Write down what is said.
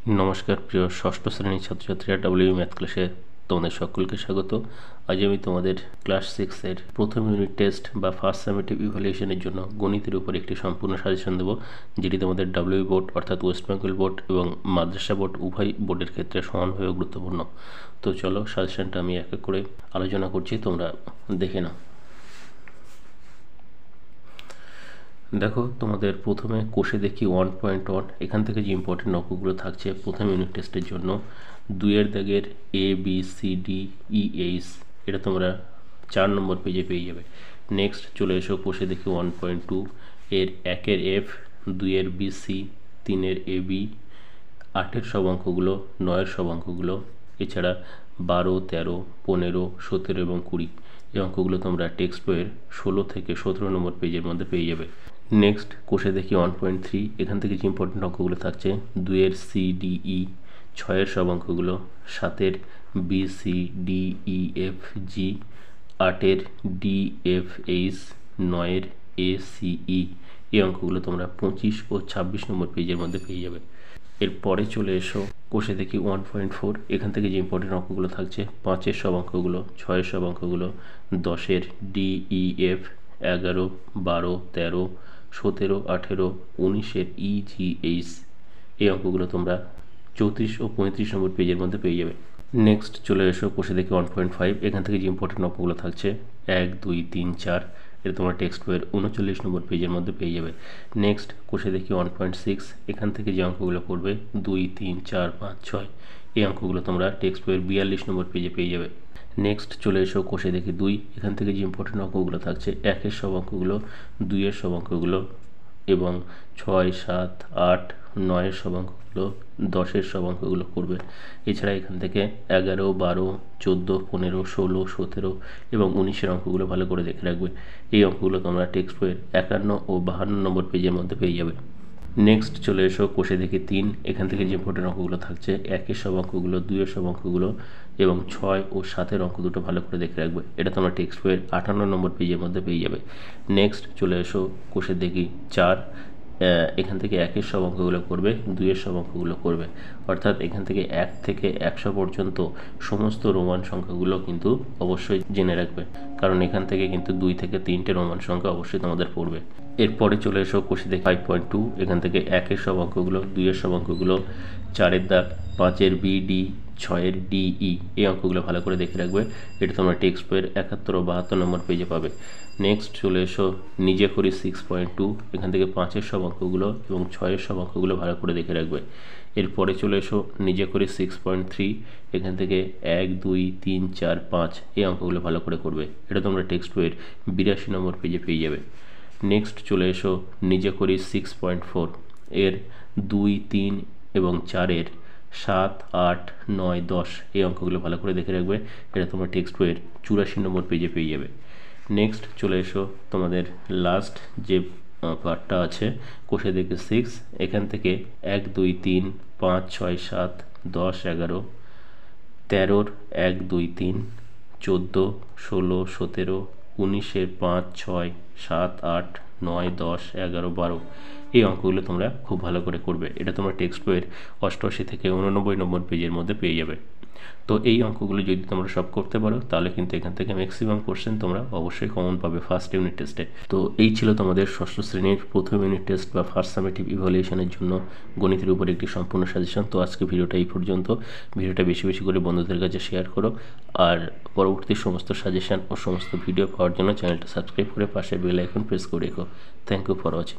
নমস্কার প্রিয় ষষ্ঠ শ্রেণীর ছাত্রছাত্রীরা, ডাব্লিউ ম্যাথ ক্লাসে তোমাদের সকলকে স্বাগত। আজ আমি তোমাদের ক্লাস 6-এর প্রথম ইউনিট টেস্ট বা ফার্স্ট সামেটিভ ইভ্যালুয়েশনের জন্য গণিতের উপর একটি সম্পূর্ণ সাজেশন দেবো, যেটি তোমাদের ডাব্লিউ বোর্ড অর্থাৎ ওয়েস্ট বেঙ্গল বোর্ড এবং মাদ্রাসা বোর্ড উভয় বোর্ডের ক্ষেত্রে সমানভাবে গুরুত্বপূর্ণ। তো চলো সাজেশনটা আমি এক এক করে আলোচনা করছি, তোমরা দেখে নাও। দেখো, তোমাদের প্রথমে কোষে দেখি 1.1, এখান থেকে যে ইম্পর্টেন্ট অঙ্কগুলো থাকছে প্রথম ইউনিট টেস্টের জন্য, 2-এর দাগের A B C D E H, এটা তোমরা 4 নম্বর পেজে পেয়ে যাবে। নেক্সট চলে এসো কোষে দেখি 1.2 এর 1-এর F, 2-এর B C, 3-এর A B, 8-এর সব অঙ্কগুলো, 9-এর সব অঙ্কগুলো, এছাড়া 12, 13, 15, 17 এবং 20 এই অঙ্কগুলো তোমরা টেক্সট বইয়ের 16 থেকে 17 নম্বর পেজের মধ্যে পেয়ে যাবে। নেক্সট কোষে দেখি 1.3, এখান থেকে যে ইম্পর্টেন্ট অঙ্কগুলো থাকছে 2-এর সি ডি ই, 6-এর সব অঙ্কগুলো, 7-এর B C D E F G, 8-এর ডি এফ এইচ, 9-এর এ সি ই এই অঙ্কগুলো তোমরা 25 ও 26 নম্বর পেজের মধ্যে পেয়ে যাবে। এরপরে চলে এসো কোষে দেখি 1.4, এখান থেকে যে ইম্পর্টেন্ট অঙ্কগুলো থাকছে 5-এর সব অঙ্কগুলো, 6-এর সব অঙ্কগুলো, 10-এর ডি ই এফ, 11, 12, 13, 17, 18, 19-এর ই জি এইচ এই অঙ্কগুলো তোমরা 34 ও 35 নম্বর পেজের মধ্যে পেয়ে যাবে। নেক্সট চলে এসো কোষে দেখি 1.5, এখান থেকে যে ইম্পর্টেন্ট অঙ্কগুলো থাকছে 1, 2, 3, 4 এটা তোমরা টেক্সট বইয়ের 39 নম্বর পেজের মধ্যে পেয়ে যাবে। নেক্সট কোষে দেখি 1.6, এখান থেকে যে অঙ্কগুলো করবে 2, 3, 4, 5, 6 এই অঙ্কগুলো তোমরা টেক্সট বইয়ের 42 নম্বর পেজে পেয়ে যাবে। নেক্সট চলে এসো কোষে দেখি 2, এখান থেকে যে ইম্পর্টেন্ট অঙ্কগুলো থাকছে 1-এর সব অঙ্কগুলো, 2-এর সব অঙ্কগুলো এবং 6, 7, 8, 9-এর সব অঙ্কগুলো, 10-এর সব অঙ্কগুলো করবে। এছাড়া এখান থেকে 11, 12, 14, 15, 16, 17 এবং 19-এর অঙ্কগুলো ভালো করে দেখে রাখবে। এই অঙ্কগুলো তোমরা টেক্সট বইয়ের 51 ও 52 নম্বর পেজের মধ্যে পেয়ে যাবে। নেক্সট চলে এসো কোষে দেখি 3, এখান থেকে যে ইম্পর্টেন্ট অঙ্কগুলো থাকছে 1-এর সব অঙ্কগুলো, 2-এর সব অঙ্কগুলো এবং 6 ও 7-এর অঙ্ক দুটো ভালো করে দেখে রাখবে। এটা তোমরা টেক্সট বইয়ের 58 নম্বর পেজের মধ্যে পেয়ে যাবে। নেক্সট চলে এসো কোষে দেখি 4, এখান থেকে 1-এর সব অঙ্কগুলো করবে, 2-এর সব অঙ্কগুলো করবে, অর্থাৎ এখান থেকে 1 থেকে 100 পর্যন্ত সমস্ত রোমান সংখ্যাগুলো কিন্তু অবশ্যই জেনে রাখবে, কারণ এখান থেকে কিন্তু 2 থেকে 3টে রোমান সংখ্যা অবশ্যই তোমাদের পড়বে। এরপরে চলে এসো কোষে দেখি 5.2, এখান থেকে 1-এর সব অঙ্কগুলো, 2-এর সব অঙ্কগুলো, 4-এর দাগ, 5-এর বি ডি, 6-এর ডি ই এই অঙ্কগুলো ভালো করে দেখে রাখবে। এটা তোমরা টেক্সট বইয়ের 71 ও 72 নম্বর পেজে পাবে। নেক্সট চলে এসো নিজে করি 6.2, এখান থেকে 5-এর সব অঙ্কগুলো এবং 6-এর সব অঙ্কগুলো ভালো করে দেখে রাখবে। এরপরে চলে এসো নিজে করি 6.3, এখান থেকে 1, 2, 3, 4, 5 এই অঙ্কগুলো ভালো করে করবে। এটা তোমরা টেক্সট বইয়ের 82 নম্বর পেজে পেয়ে যাবে। নেক্সট চলে এসো নিজে করি 6.4, এর 2, 3 এবং 4-এর 7, 8, 9, 10 এই অঙ্কগুলো ভালো করে দেখে রাখবে। এটা তোমরা টেক্সট বইয়ের 84 নম্বর পেজে পেয়ে যাবে। নেক্সট চলে এসো তোমাদের লাস্ট যে পার্টটা আছে কোষে দেখে 6, এখান থেকে 1, 2, 3, 5, 6, 7, 10, 11, 13-র 1, 2, 3, 14, 16, 17, 19-এর 5, 6, 7, 8, 9, 10, 11, 12 এই অঙ্কগুলো তোমরা খুব ভালো করে করবে। এটা তোমরা টেক্সট বইয়ের 88 থেকে 89 নম্বর পেজের মধ্যে পেয়ে যাবে। তো এই অঙ্কগুলো যদি তোমরা সব করতে পারো তাহলে কিন্তু এখান থেকে ম্যাক্সিমাম কোশ্চেন তোমরা অবশ্যই কমন পাবে ফার্স্ট ইউনিট টেস্টে। তো এই ছিল তোমাদের ষষ্ঠ শ্রেণীর প্রথম ইউনিট টেস্ট বা ফার্স্ট সামেটিভ ইভ্যালুয়েশনের জন্য গণিতের উপর একটি সম্পূর্ণ সাজেশন। তো আজকে ভিডিওটা এই পর্যন্ত। ভিডিওটা বেশি বেশি করে বন্ধুদের কাছে শেয়ার করো, আর পরবর্তী সমস্ত সাজেশন ও সমস্ত ভিডিও পাওয়ার জন্য চ্যানেলটা সাবস্ক্রাইব করে পাশে বেল আইকন প্রেস করে রেখো। Thank you for watching.